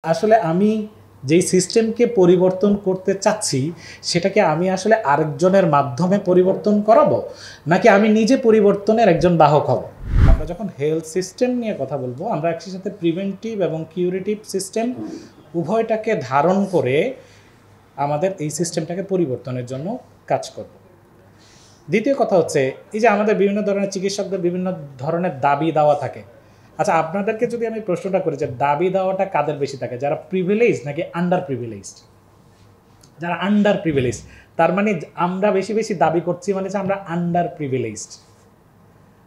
আসলে আমি যেই সিস্টেমকে পরিবর্তন করতে চাচ্ছি সেটাকে আমি আসলে আরেকজনের মাধ্যমে পরিবর্তন করাবো নাকি আমি নিজে পরিবর্তনের একজন বাহক হব। আমরা যখন হেলথ সিস্টেম নিয়ে কথা বলবো আমরা একই সাথে প্রিভেন্টিভ এবং কিউরেটিভ সিস্টেম উভয়টাকে ধারণ করে আমাদের এই সিস্টেমটাকে পরিবর্তনের জন্য কাজ করব। দ্বিতীয় কথা হচ্ছে এই যে আমাদের বিভিন্ন ধরনের চিকিৎসকদের বিভিন্ন ধরনের দাবি দাওয়া থাকে। আচ্ছা, আপনাদেরকে যদি আমি প্রশ্নটা করি যে দাবি দেওয়াটা কাদের বেশি থাকে, যারা প্রিভিলেজ নাকি আন্ডার প্রিভিলেজড? যারা আন্ডার প্রিভিলেজড, তার মানে আমরা বেশি বেশি দাবি করছি মানে যে আমরা আন্ডার প্রিভিলেজড।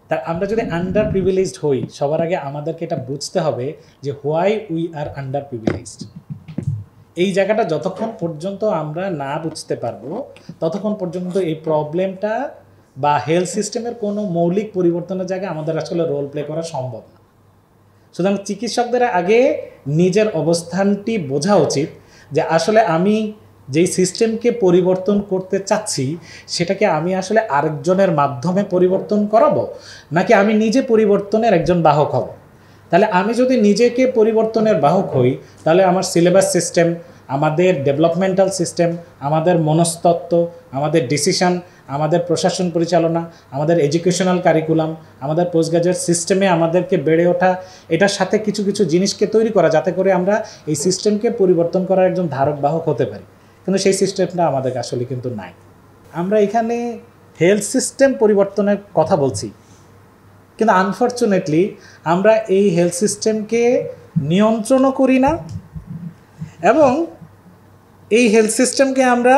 তা আমরা যদি আন্ডার প্রিভিলেজড হই, সবার আগে আমাদেরকে এটা বুঝতে হবে যে why we are under privileged. এই জায়গাটা যতক্ষণ পর্যন্ত আমরা না বুঝতে পারবো ততক্ষণ পর্যন্ত এই প্রবলেমটা বা হেলথ সিস্টেমের কোনো মৌলিক পরিবর্তনের জায়গায় আমাদের আসলে রোল প্লে করা সম্ভব না। সুতরাং চিকিৎসকদের আগে নিজের অবস্থানটি বোঝা উচিত যে আসলে আমি যেই সিস্টেমকে পরিবর্তন করতে চাচ্ছি সেটাকে আমি আসলে আরেকজনের মাধ্যমে পরিবর্তন করাবো নাকি আমি নিজে পরিবর্তনের একজন বাহক হব। তাহলে আমি যদি নিজেকে পরিবর্তনের বাহক হই তাহলে আমার সিলেবাস সিস্টেম, আমাদের ডেভেলপমেন্টাল সিস্টেম, আমাদের মনস্তত্ত্ব, আমাদের ডিসিশন, আমাদের প্রশাসন পরিচালনা, আমাদের এডুকেশনাল কারিকুলাম, আমাদের পোস্ট গ্রাজুয়েট সিস্টেমে আমাদেরকে বেড়ে ওঠা, এটার সাথে কিছু কিছু জিনিসকে তৈরি করা যাতে করে আমরা এই সিস্টেমকে পরিবর্তন করার একজন ধারক বাহক হতে পারি। কিন্তু সেই সিস্টেমটা আমাদের আসলে কিন্তু নাই। আমরা এখানে হেলথ সিস্টেম পরিবর্তনের কথা বলছি, কিন্তু আনফর্চুনেটলি আমরা এই হেলথ সিস্টেমকে নিয়ন্ত্রণও করি না এবং এই হেলথ সিস্টেমকে আমরা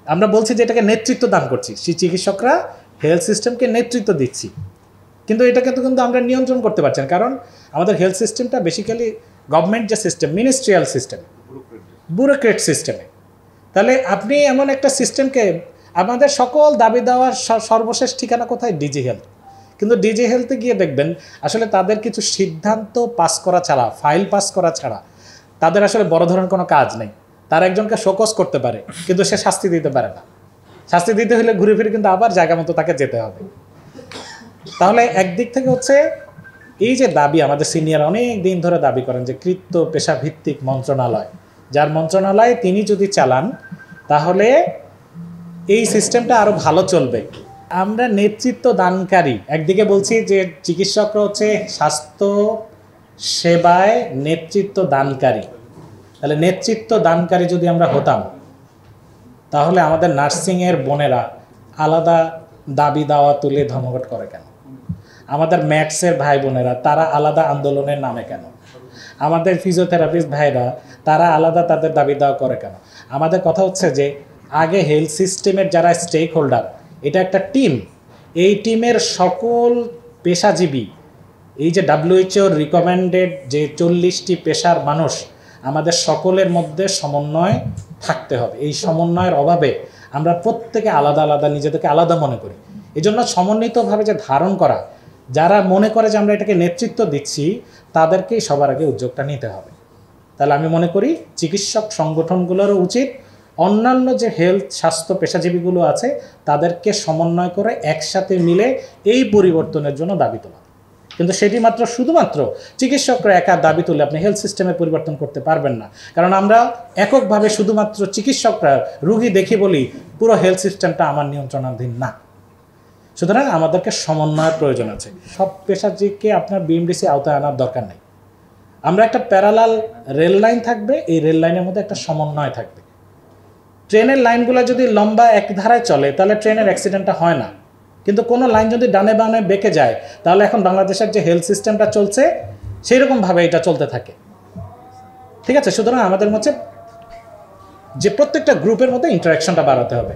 আমরা বলছি যে এটাকে নেতৃত্ব দান করছি। সেই চিকিৎসকরা হেলথ সিস্টেমকে নেতৃত্ব দিচ্ছি, কিন্তু এটাকে তো কিন্তু আমরা নিয়ন্ত্রণ করতে পারছি না। কারণ আমাদের হেলথ সিস্টেমটা বেসিক্যালি গভর্নমেন্ট যে সিস্টেম, মিনিস্ট্রিয়াল সিস্টেম, ব্যুরোক্রেট সিস্টেমে। তাহলে আপনি এমন একটা সিস্টেমকে, আমাদের সকল দাবি দেওয়ার সর্বশেষ ঠিকানা কোথায়? DG health. কিন্তু ডিজি হেলথে গিয়ে দেখবেন আসলে তাদের কিছু সিদ্ধান্ত পাস করা ছাড়া, ফাইল পাস করা ছাড়া তাদের আসলে বড় ধরনের কোনো কাজ নেই। তারা একজনকে শোকজ করতে পারে কিন্তু সে শাস্তি দিতে পারে না। শাস্তি দিতে হলে ঘুরে ফিরে কিন্তু আবার জায়গা মতো তাকে যেতে হবে। তাহলে একদিক থেকে হচ্ছে এই যে দাবি, আমাদের সিনিয়র অনেক দিন ধরে দাবি করেন যে কৃত্য পেশা ভিত্তিক মন্ত্রণালয়, যার মন্ত্রণালয় তিনি যদি চালান তাহলে এই সিস্টেমটা আরও ভালো চলবে। আমরা নেতৃত্ব দানকারী, একদিকে বলছি যে চিকিৎসকরা হচ্ছে স্বাস্থ্য সেবায় নেতৃত্ব দানকারী। তাহলে নেতৃত্ব দানকারী যদি আমরা হতাম তাহলে আমাদের নার্সিংয়ের বোনেরা আলাদা দাবি দাওয়া তুলে ধর্মঘট করে কেন? আমাদের ম্যাথসের ভাই বোনেরা তারা আলাদা আন্দোলনের নামে কেন? আমাদের ফিজিওথেরাপিস্ট ভাইরা তারা আলাদা তাদের দাবি দাওয়া করে কেন? আমাদের কথা হচ্ছে যে আগে হেলথ সিস্টেমের যারা স্টেক হোল্ডার, এটা একটা টিম, এই টিমের সকল পেশাজীবী, এই যে WHO রিকমেন্ডেড যে 40টি পেশার মানুষ, আমাদের সকলের মধ্যে সমন্বয় থাকতে হবে। এই সমন্বয়ের অভাবে আমরা প্রত্যেকে আলাদা আলাদা নিজেদেরকে আলাদা মনে করি। এই জন্য সমন্বিতভাবে যে ধারণ করা, যারা মনে করে যে আমরা এটাকে নেতৃত্ব দিচ্ছি তাদেরকেই সবার আগে উদ্যোগটা নিতে হবে। তাহলে আমি মনে করি চিকিৎসক সংগঠনগুলোরও উচিত অন্যান্য যে হেলথ স্বাস্থ্য পেশাজীবীগুলো আছে তাদেরকে সমন্বয় করে একসাথে মিলে এই পরিবর্তনের জন্য দাবি তোলা। কিন্তু সেটি শুধুমাত্র চিকিৎসকরা একা দাবি তুলে আপনি হেলথ সিস্টেমে পরিবর্তন করতে পারবেন না। কারণ আমরা এককভাবে শুধুমাত্র চিকিৎসকরা রুগী দেখি বলি পুরো হেলথ সিস্টেমটা আমার নিয়ন্ত্রণাধীন না। সুতরাং আমাদেরকে সমন্বয়ের প্রয়োজন আছে। সব পেশাজীবীকে আপনার বিএমডিসি আওতায় আনার দরকার নেই। আমরা একটা প্যারালাল রেল লাইন থাকবে, এই রেল লাইনের মধ্যে একটা সমন্বয় থাকবে। ট্রেনের লাইনগুলো যদি লম্বা এক ধারায় চলে তাহলে ট্রেনের অ্যাক্সিডেন্টটা হয় না, কিন্তু কোনো লাইন যদি ডানে বামে বেঁকে যায় তাহলে এখন বাংলাদেশের যে হেলথ সিস্টেমটা চলছে সেই রকমভাবে এটা চলতে থাকে। ঠিক আছে? সুতরাং আমাদের মধ্যে যে প্রত্যেকটা গ্রুপের মধ্যে ইন্টারাকশনটা বাড়াতে হবে।